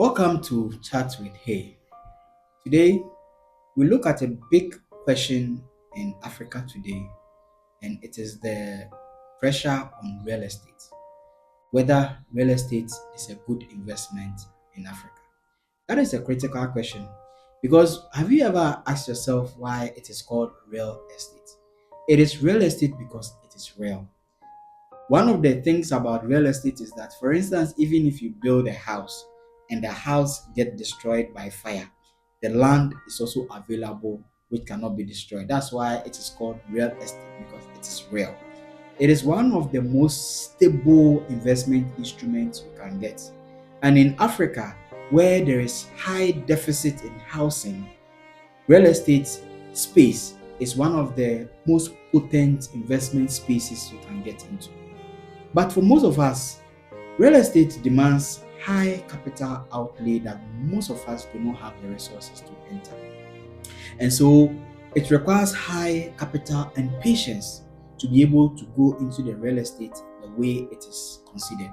Welcome to Chat with Hey. Today, we look at a big question in Africa today, and it is the pressure on real estate. Whether real estate is a good investment in Africa. That is a critical question because have you ever asked yourself why it is called real estate? It is real estate because it is real. One of the things about real estate is that, for instance, even if you build a house and the house get destroyed by fire, the land is also available which cannot be destroyed. That's why it is called real estate because it is real. It is one of the most stable investment instruments you can get. And in Africa, where there is high deficit in housing, real estate space is one of the most potent investment spaces you can get into. But for most of us, real estate demands high capital outlay that most of us do not have the resources to enter. And so it requires high capital and patience to be able to go into the real estate the way it is considered.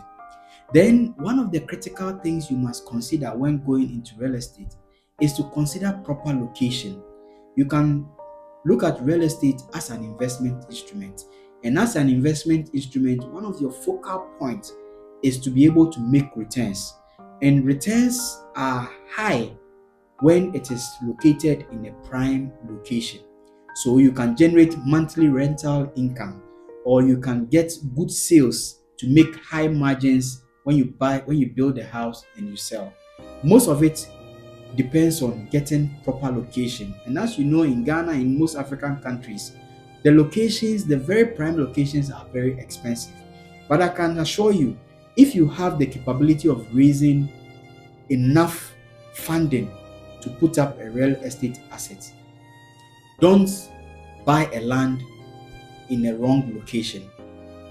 Then, one of the critical things you must consider when going into real estate is to consider proper location. You can look at real estate as an investment instrument. And as an investment instrument, one of your focal points is to be able to make returns. And returns are high when it is located in a prime location. So you can generate monthly rental income or you can get good sales to make high margins when you build a house and you sell. Most of it depends on getting proper location. And as you know, in Ghana, in most African countries, the locations, the very prime locations are very expensive. But I can assure you, if you have the capability of raising enough funding to put up a real estate asset, don't buy a land in a wrong location.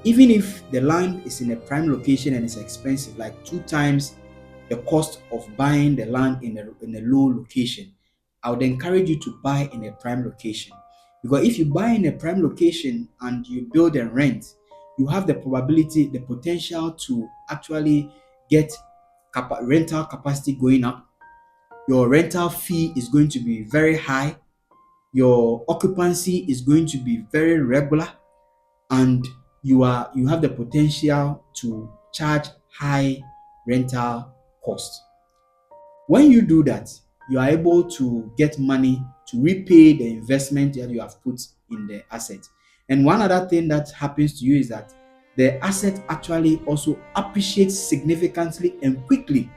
Even if the land is in a prime location and it's expensive, like two times the cost of buying the land in a low location, I would encourage you to buy in a prime location. Because if you buy in a prime location and you build and rent, you have the probability, the potential to actually get rental capacity going up. Your rental fee is going to be very high. Your occupancy is going to be very regular, and you have the potential to charge high rental cost. When you do that, you are able to get money to repay the investment that you have put in the asset. And one other thing that happens to you is that the asset actually also appreciates significantly and quickly.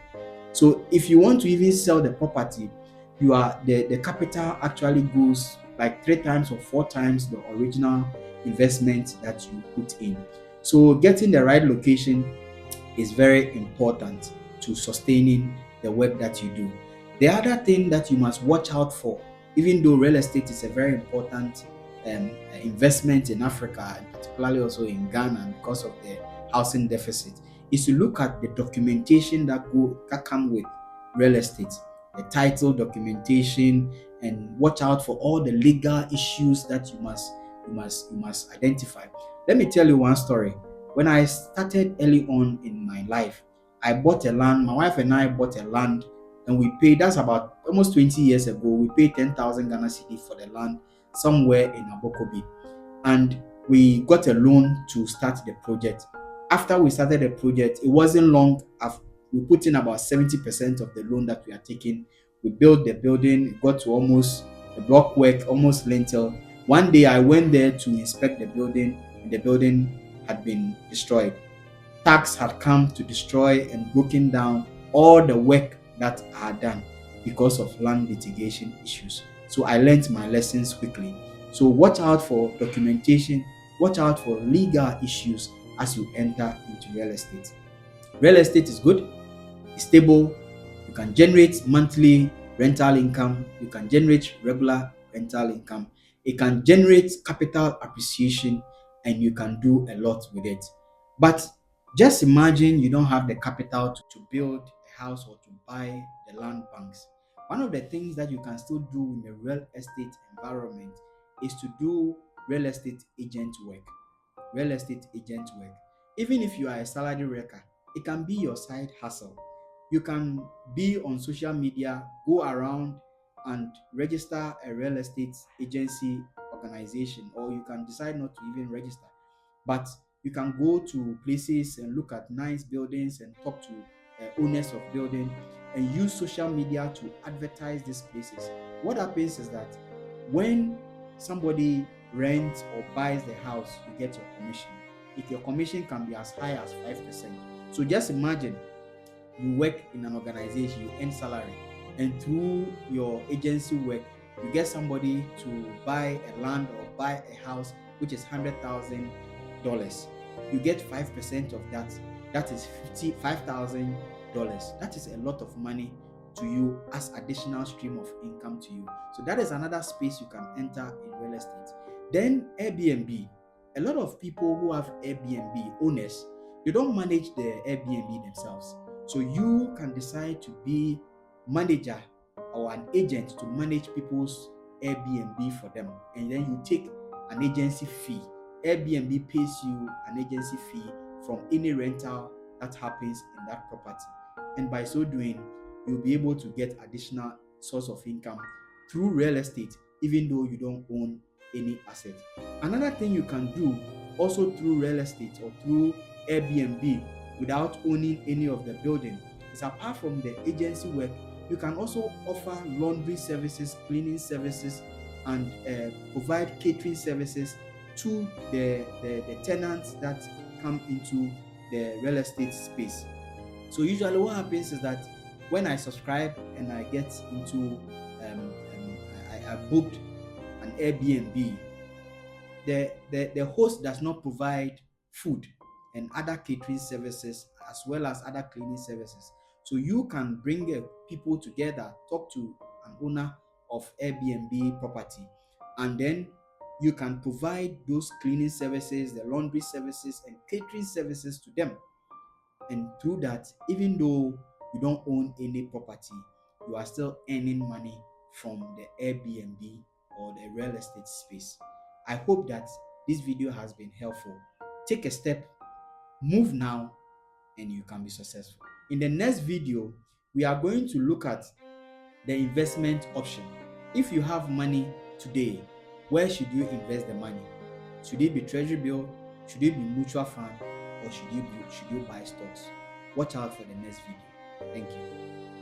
So if you want to even sell the property, the capital actually goes like three times or four times the original investment that you put in. So getting the right location is very important to sustaining the work that you do. The other thing that you must watch out for, even though real estate is a very important investment in Africa, and particularly also in Ghana because of the housing deficit, is to look at the documentation that come with real estate, the title documentation, and watch out for all the legal issues that you must identify. Let me tell you one story. When I started early on in my life, I bought a land. My wife and I bought a land, and we paid. That's about almost 20 years ago. We paid 10,000 Ghana cedi for the land somewhere in Abokobi, and we got a loan to start the project. After we started the project, it wasn't long. We put in about 70% of the loan that we are taking. We built the building. It got to almost the block work, almost lintel. One day I went there to inspect the building, and the building had been destroyed. Tax had come to destroy and broken down all the work that I had done because of land litigation issues. So I learned my lessons quickly. So watch out for documentation, watch out for legal issues as you enter into real estate. Real estate is good, it's stable, you can generate monthly rental income, you can generate regular rental income, it can generate capital appreciation, and you can do a lot with it. But just imagine you don't have the capital to build a house or to buy the land banks. One of the things that you can still do in the real estate environment is to do real estate agent work. Real estate agent work. Even if you are a salary worker, it can be your side hustle. You can be on social media, go around and register a real estate agency organization, or you can decide not to even register. But you can go to places and look at nice buildings and talk to owners of building and use social media to advertise these places. What happens is that when somebody rents or buys the house, you get your commission. If your commission can be as high as 5%. So just imagine you work in an organization, you earn salary, and through your agency work, you get somebody to buy a land or buy a house which is $100,000. You get 5% of that. That is $55,000. That is a lot of money to you as additional stream of income to you. So that is another space you can enter in real estate. Then Airbnb. A lot of people who have Airbnb owners, they don't manage the Airbnb themselves. So you can decide to be manager or an agent to manage people's Airbnb for them, and then you take an agency fee. Airbnb pays you an agency fee from any rental that happens in that property, and by so doing, you'll be able to get additional source of income through real estate, even though you don't own any asset. Another thing you can do also through real estate or through Airbnb without owning any of the building is, apart from the agency work, you can also offer laundry services, cleaning services, and provide catering services to the tenants that come into the real estate space. So usually what happens is that when I subscribe and I get into I booked an Airbnb, the host does not provide food and other catering services as well as other cleaning services. So you can bring people together, talk to an owner of Airbnb property, and then you can provide those cleaning services, the laundry services, and catering services to them. And through that, even though you don't own any property, you are still earning money from the Airbnb or the real estate space. I hope that this video has been helpful. Take a step, move now, and you can be successful. In the next video, we are going to look at the investment option. If you have money today, where should you invest the money? Should it be treasury bill? Should it be mutual fund? Or should you buy stocks? Watch out for the next video. Thank you.